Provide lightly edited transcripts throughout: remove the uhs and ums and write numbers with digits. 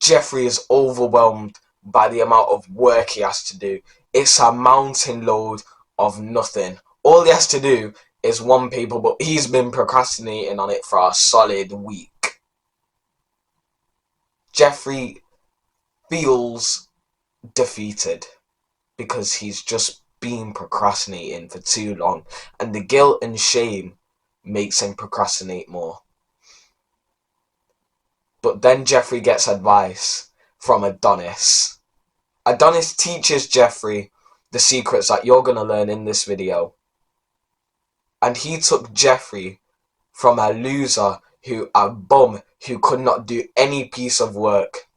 Jeffrey is overwhelmed by the amount of work he has to do. It's a mountain load of nothing. All he has to do is one paper, but he's been procrastinating on it for a solid week. Jeffrey feels defeated because he's just been procrastinating for too long, and the guilt and shame makes him procrastinate more. But then Jeffrey gets advice from Adonis. Adonis teaches Jeffrey the secrets that you're going to learn in this video. And he took Jeffrey from a loser, a bum who could not do any piece of work,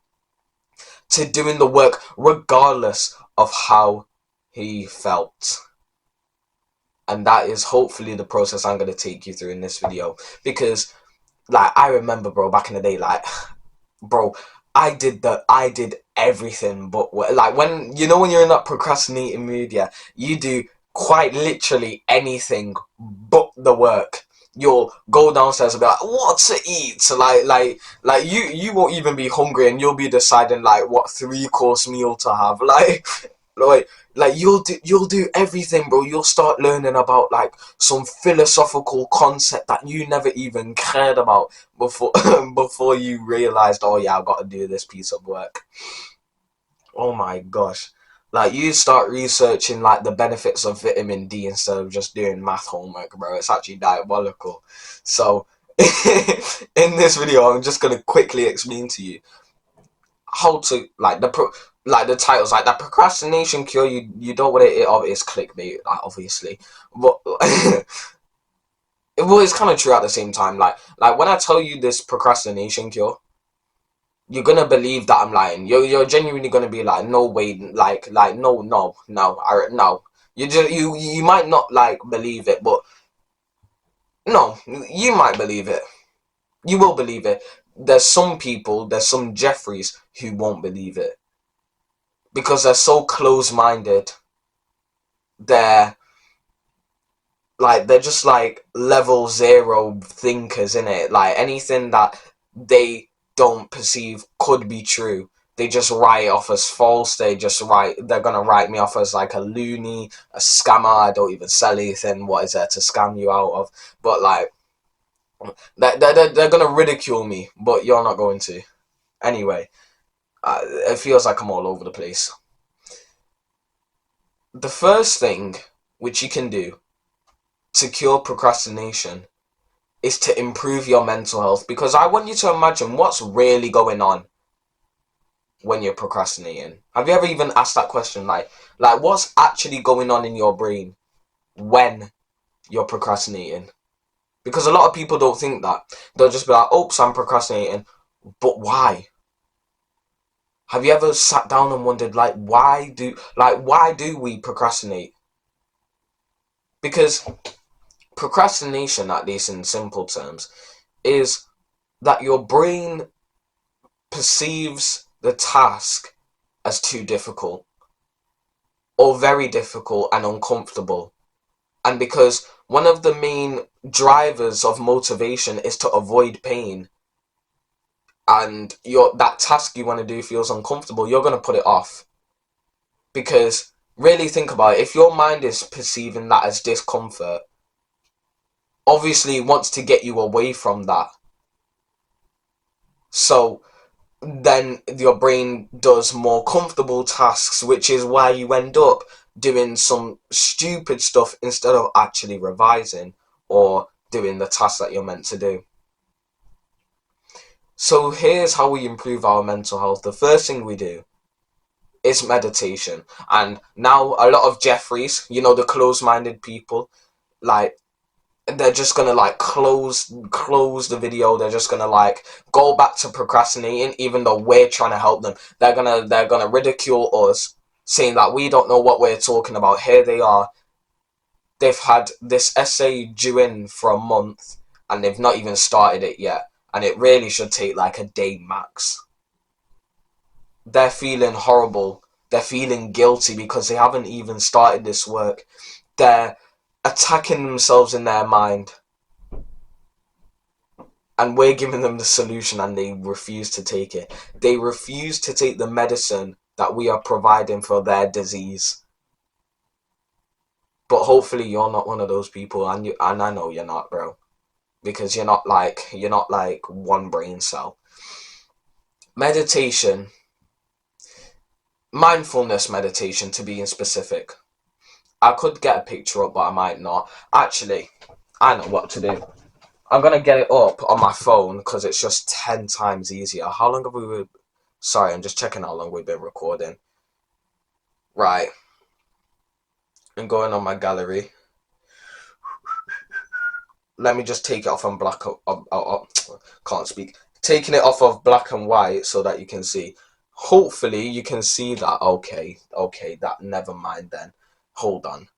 to doing the work regardless of how he felt. And that is hopefully the process I'm going to take you through in this video. Because, like, I remember, bro, back in the day, like, bro, I did everything, but, like, when you're in that procrastinating mood, yeah, you do quite literally anything but the work. You'll go downstairs and be like, what to eat? So like you won't even be hungry, and you'll be deciding like what 3-course meal to have. Like you'll do everything, bro. You'll start learning about like some philosophical concept that you never even cared about before you realized, oh yeah, I've got to do this piece of work. Oh my gosh. Like, you start researching, like, the benefits of vitamin D instead of just doing math homework, bro. It's actually diabolical. So, in this video, I'm just going to quickly explain to you how to, like, the titles, like, the procrastination cure, you don't want it is clickbait, like, obviously. But, well, it's kind of true at the same time. Like, when I tell you this procrastination cure, you're gonna believe that I'm lying. You're genuinely gonna be like, no way, like no. You might not like believe it, but no, you might believe it. You will believe it. There's some Jeffreys who won't believe it because they're so close-minded. They're just like level 0 thinkers, innit? Like, anything that they don't perceive could be true, they just write it off as false. They're gonna write me off as like a loony, a scammer. I don't even sell anything. What is there to scam you out of? But like, they're gonna ridicule me, but you're not going to. Anyway, it feels like I'm all over the place. The first thing which you can do to cure procrastination is to improve your mental health, because I want you to imagine what's really going on when you're procrastinating. Have you ever even asked that question? Like what's actually going on in your brain when you're procrastinating? Because a lot of people don't think that. They'll just be like, oops, I'm procrastinating. But why? Have you ever sat down and wondered, why do we procrastinate? Because procrastination, at least in simple terms, is that your brain perceives the task as too difficult or very difficult and uncomfortable. And because one of the main drivers of motivation is to avoid pain, and that task you want to do feels uncomfortable, you're going to put it off. Because really think about it, if your mind is perceiving that as discomfort, obviously it wants to get you away from that. So then your brain does more comfortable tasks, which is why you end up doing some stupid stuff instead of actually revising or doing the task that you're meant to do. So here's how we improve our mental health. The first thing we do is meditation. And now a lot of Jeffreys, the close-minded people, like, they're just gonna close the video. They're just gonna go back to procrastinating, even though we're trying to help them. They're gonna ridicule us, saying that we don't know what we're talking about. Here they are. They've had this essay due in for a month, and they've not even started it yet. And it really should take a day max. They're feeling horrible. They're feeling guilty because they haven't even started this work. They're attacking themselves in their mind. and we're giving them the solution and they refuse to take it. They refuse to take the medicine that we are providing for their disease. But hopefully you're not one of those people, and I know you're not, bro, because you're not like one brain cell. Meditation, mindfulness meditation to be specific. I could get a picture up, but I might not. Actually, I know what to do. I'm going to get it up on my phone because it's just 10 times easier. How long have we been... Sorry, I'm just checking how long we've been recording. Right. I'm going on my gallery. Let me just take it off on black... can't speak. Taking it off of black and white so that you can see. Hopefully you can see that. Okay, that... Never mind then. Hold on.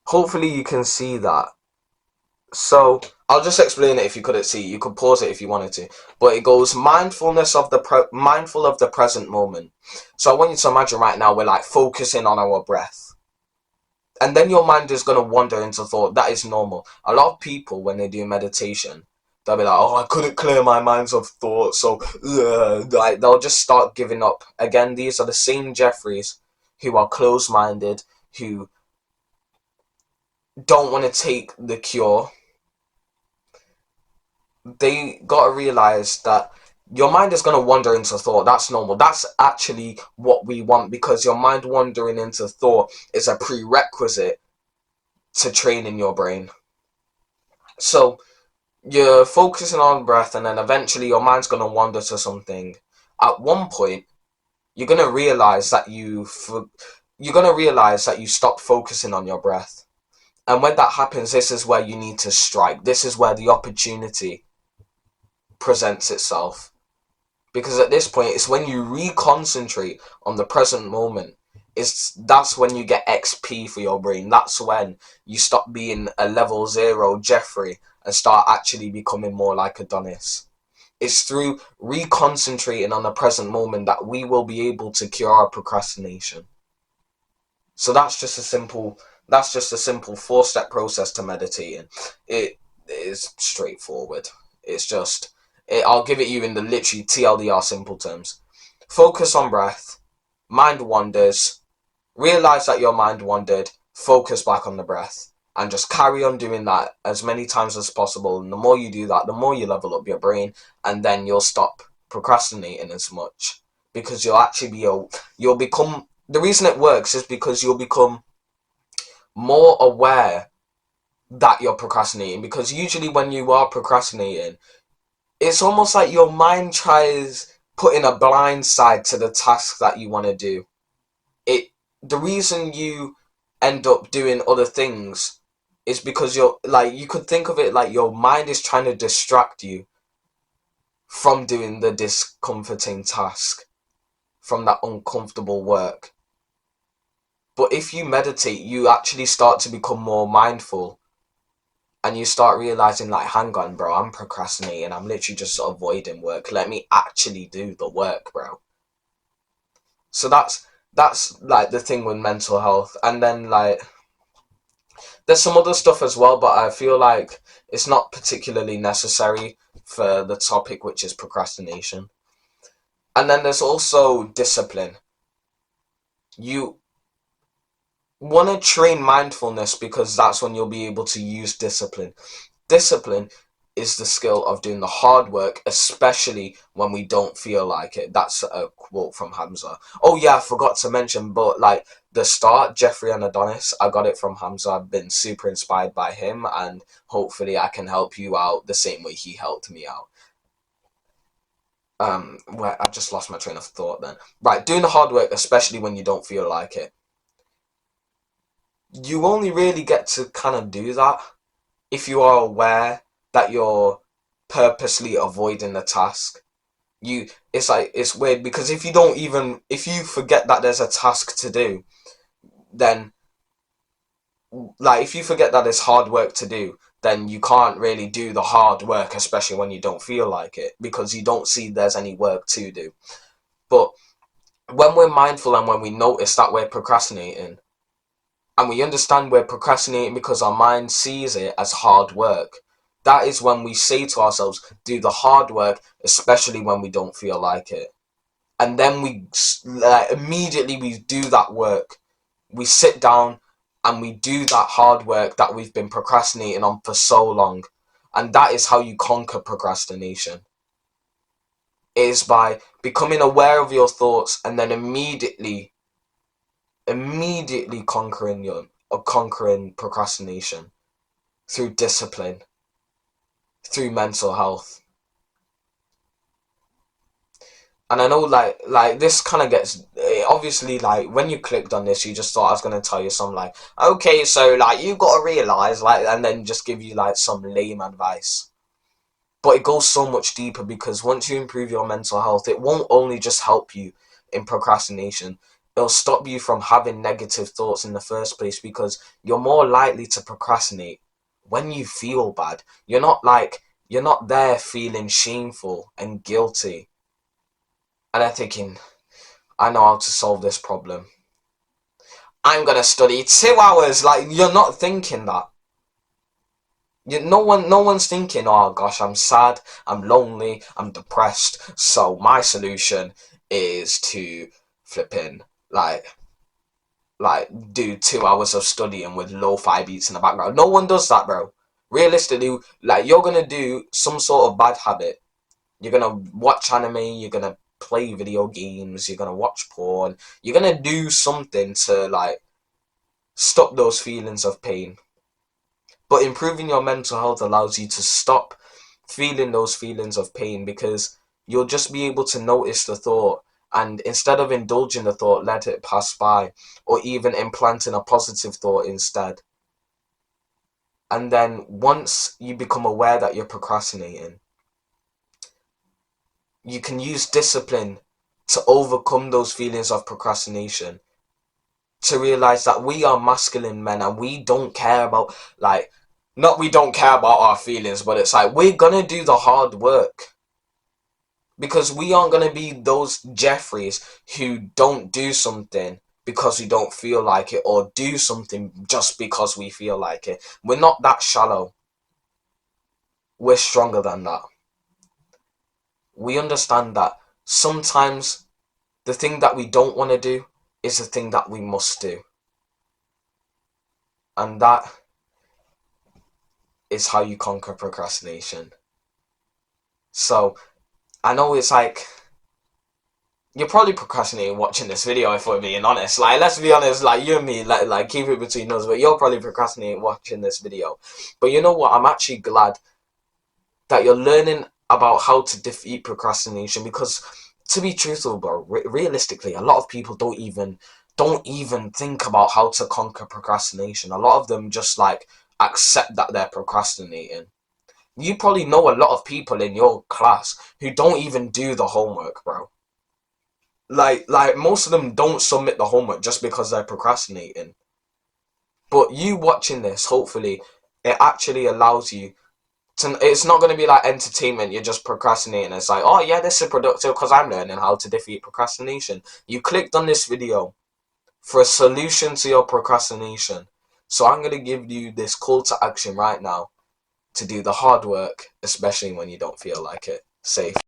Hopefully you can see that. So I'll just explain it if you couldn't see. You could pause it if you wanted to. But it goes mindful of the present moment. So I want you to imagine right now we're like focusing on our breath. And then your mind is going to wander into thought. That is normal. A lot of people, when they do meditation, they'll be like, oh, I couldn't clear my minds of thought. So like, they'll just start giving up. Again, these are the same Jeffreys who are closed-minded, who don't want to take the cure. They gotta realize that your mind is gonna wander into thought. That's normal. That's actually what we want, because your mind wandering into thought is a prerequisite to training your brain. So you're focusing on breath, and then eventually your mind's gonna wander to something. At one point, you're gonna realize that you stop focusing on your breath. And when that happens, this is where you need to strike. This is where the opportunity presents itself, because at this point it's when you reconcentrate on the present moment. That's when you get XP for your brain. That's when you stop being a level 0 Jeffrey and start actually becoming more like Adonis. It's through reconcentrating on the present moment that we will be able to cure our procrastination. So that's just a simple 4-step process to meditating. It is straightforward. It's just I'll give it you in the literally TLDR simple terms. Focus on breath. Mind wanders. Realize that your mind wandered. Focus back on the breath. And just carry on doing that as many times as possible. And the more you do that, the more you level up your brain. And then you'll stop procrastinating as much. Because you'll become... The reason it works is because you'll become more aware that you're procrastinating. Because usually when you are procrastinating, it's almost like your mind tries putting a blind side to the task that you want to do. The reason you end up doing other things is because you could think of it like your mind is trying to distract you from doing the discomforting task, from that uncomfortable work. But if you meditate, you actually start to become more mindful. And you start realizing, like, hang on, bro, I'm procrastinating. I'm literally just avoiding work. Let me actually do the work, bro. So that's like the thing with mental health. And then, like, there's some other stuff as well, but I feel like it's not particularly necessary for the topic, which is procrastination. And then there's also discipline. You want to train mindfulness because that's when you'll be able to use discipline. Discipline is the skill of doing the hard work, especially when we don't feel like it. That's a quote from Hamza. Oh yeah, I forgot to mention, but like the start, Jeffrey and Adonis, I got it from Hamza. I've been super inspired by him, and hopefully I can help you out the same way he helped me out. Where I just lost my train of thought then. Right, doing the hard work, especially when you don't feel like it. You only really get to kind of do that if you are aware that you're purposely avoiding the task. It's weird, because if you forget that there's a task to do, then like if you forget that there's hard work to do, then you can't really do the hard work, especially when you don't feel like it, because you don't see there's any work to do. But when we're mindful and when we notice that we're procrastinating, and we understand we're procrastinating because our mind sees it as hard work, that is when we say to ourselves, do the hard work, especially when we don't feel like it. And then immediately we do that work. We sit down and we do that hard work that we've been procrastinating on for so long. And that is how you conquer procrastination. It is by becoming aware of your thoughts and then immediately conquering procrastination through discipline, through mental health. And I know like this kind of gets, obviously, like when you clicked on this, you just thought I was going to tell you some like, okay, so like you got to realize, like, and then just give you like some lame advice. But it goes so much deeper, because once you improve your mental health, it won't only just help you in procrastination, it'll stop you from having negative thoughts in the first place, because you're more likely to procrastinate when you feel bad. You're not there feeling shameful and guilty and then thinking, I know how to solve this problem. I'm gonna study 2 hours. Like, you're not thinking that. No one's thinking, oh gosh, I'm sad, I'm lonely, I'm depressed, so my solution is to flipping like do 2 hours of studying with lo-fi beats in the background. No one does that, bro. Realistically, like, you're gonna do some sort of bad habit. You're gonna watch anime, you're gonna play video games, you're gonna watch porn, you're gonna do something to like stop those feelings of pain. But improving your mental health allows you to stop feeling those feelings of pain, because you'll just be able to notice the thought, and instead of indulging the thought, let it pass by, or even implanting a positive thought instead. And then once you become aware that you're procrastinating, you can use discipline to overcome those feelings of procrastination, to realize that we are masculine men and we don't care about, like, not we don't care about our feelings, but it's like we're gonna do the hard work, because we aren't gonna be those Jeffreys who don't do something because we don't feel like it, or do something just because we feel like it. We're not that shallow. We're stronger than that. We understand that sometimes the thing that we don't want to do is the thing that we must do. And that is how you conquer procrastination. So, I know it's like, you're probably procrastinating watching this video, if we're being honest. Like, let's be honest, like, you and me, like keep it between us, but you're probably procrastinating watching this video. But you know what? I'm actually glad that you're learning about how to defeat procrastination, because to be truthful, bro, realistically, a lot of people don't even think about how to conquer procrastination. A lot of them just like accept that they're procrastinating. You probably know a lot of people in your class who don't even do the homework, bro. Like most of them don't submit the homework just because they're procrastinating. But you watching this, hopefully, it actually allows you to, it's not going to be like entertainment, you're just procrastinating. It's like, oh yeah, this is productive because I'm learning how to defeat procrastination. You clicked on this video for a solution to your procrastination. So I'm going to give you this call to action right now to do the hard work, especially when you don't feel like it. Safe.